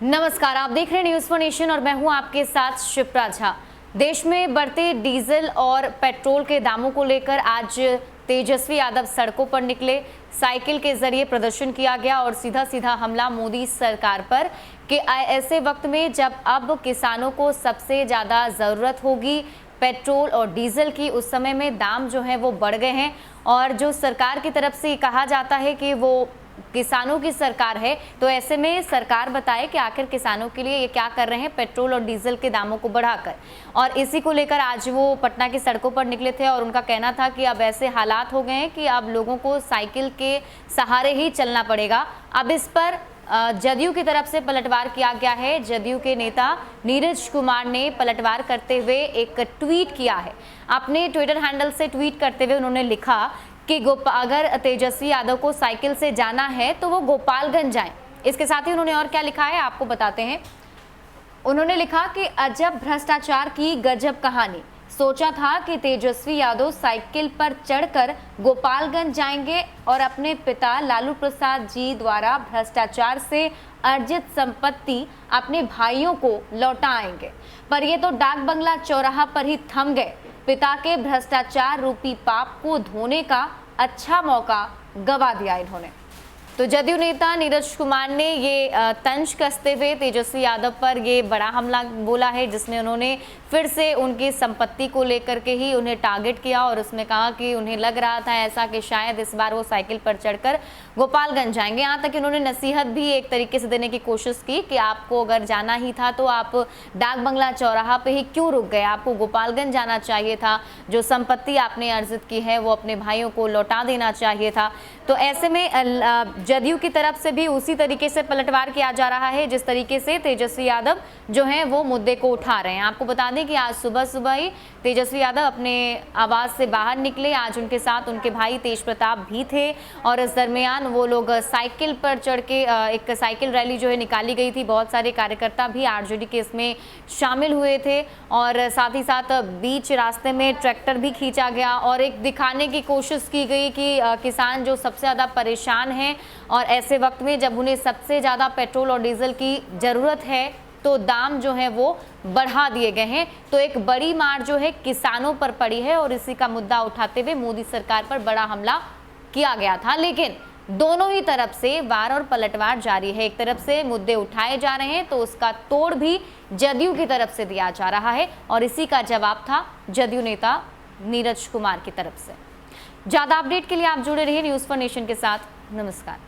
नमस्कार, आप देख रहे हैं न्यूज फॉर नेशन और मैं हूं आपके साथ शिप्रा झा। देश में बढ़ते डीजल और पेट्रोल के दामों को लेकर आज तेजस्वी यादव सड़कों पर निकले। साइकिल के जरिए प्रदर्शन किया गया और सीधा सीधा हमला मोदी सरकार पर कि ऐसे वक्त में जब अब किसानों को सबसे ज्यादा जरूरत होगी पेट्रोल और डीजल की, उस समय में दाम जो है वो बढ़ गए हैं। और जो सरकार की तरफ से कहा जाता है कि वो किसानों की सरकार है, तो ऐसे में सरकार बताए कि आखिर किसानों के लिए ये क्या कर रहे हैं पेट्रोल और डीजल के दामों को बढ़ाकर। और इसी को लेकर आज वो पटना की सड़कों पर निकले थे और उनका कहना था कि अब ऐसे हालात हो गए हैं कि अब लोगों को साइकिल के सहारे ही चलना पड़ेगा। अब इस पर जदयू की तरफ से पलटवार किया गया है। जदयू के नेता नीरज कुमार ने पलटवार करते हुए एक ट्वीट किया है। अपने ट्विटर हैंडल से ट्वीट करते हुए उन्होंने लिखा कि अगर तेजस्वी यादव को साइकिल से जाना है तो वो गोपालगंज जाएं। इसके साथ ही उन्होंने और क्या लिखा है आपको बताते हैं। उन्होंने लिखा कि अजब भ्रष्टाचार की गजब कहानी, सोचा था कि तेजस्वी यादव साइकिल पर चढ़कर गोपालगंज जाएंगे और अपने पिता लालू प्रसाद जी द्वारा भ्रष्टाचार से अर्जित संपत्ति अपने भाइयों को लौटाएंगे, पर ये तो डाक बंगला चौराहा पर ही थम गए। पिता के भ्रष्टाचार रूपी पाप को धोने का अच्छा मौका गवा दिया इन्होंने। तो जदयू नेता नीरज कुमार ने ये तंज कसते हुए तेजस्वी यादव पर ये बड़ा हमला बोला है, जिसमें उन्होंने फिर से उनकी संपत्ति को लेकर के ही उन्हें टारगेट किया और उसमें कहा कि उन्हें लग रहा था ऐसा कि शायद इस बार वो साइकिल पर चढ़कर गोपालगंज जाएंगे। यहाँ तक उन्होंने नसीहत भी एक तरीके से देने की कोशिश की कि आपको अगर जाना ही था तो आप डाक बंगला चौराहा पे ही क्यों रुक गए, आपको गोपालगंज जाना चाहिए था। जो संपत्ति आपने अर्जित की है वो अपने भाइयों को लौटा देना चाहिए था। तो ऐसे में जदयू की तरफ से भी उसी तरीके से पलटवार किया जा रहा है जिस तरीके से तेजस्वी यादव जो हैं वो मुद्दे को उठा रहे हैं। आपको बता दें कि आज सुबह सुबह ही तेजस्वी यादव अपने आवास से बाहर निकले। आज उनके साथ उनके भाई तेज प्रताप भी थे और इस दरमियान वो लोग साइकिल पर चढ़ के एक साइकिल रैली जो है निकाली गई थी। बहुत सारे कार्यकर्ता भी आरजेडी के इसमें शामिल हुए थे और साथ ही साथ बीच रास्ते में ट्रैक्टर भी खींचा गया और एक दिखाने की कोशिश की गई कि किसान जो सबसे ज़्यादा परेशान हैं और ऐसे वक्त में जब उन्हें सबसे ज़्यादा पेट्रोल और डीजल की ज़रूरत है तो दाम जो है वो बढ़ा दिए गए हैं। तो एक बड़ी मार जो है किसानों पर पड़ी है और इसी का मुद्दा उठाते हुए मोदी सरकार पर बड़ा हमला किया गया था। लेकिन दोनों ही तरफ से वार और पलटवार जारी है। एक तरफ से मुद्दे उठाए जा रहे हैं तो उसका तोड़ भी जदयू की तरफ से दिया जा रहा है और इसी का जवाब था जदयू नेता नीरज कुमार की तरफ से। ज्यादा अपडेट के लिए आप जुड़े रहिए न्यूज फॉर नेशन के साथ। नमस्कार।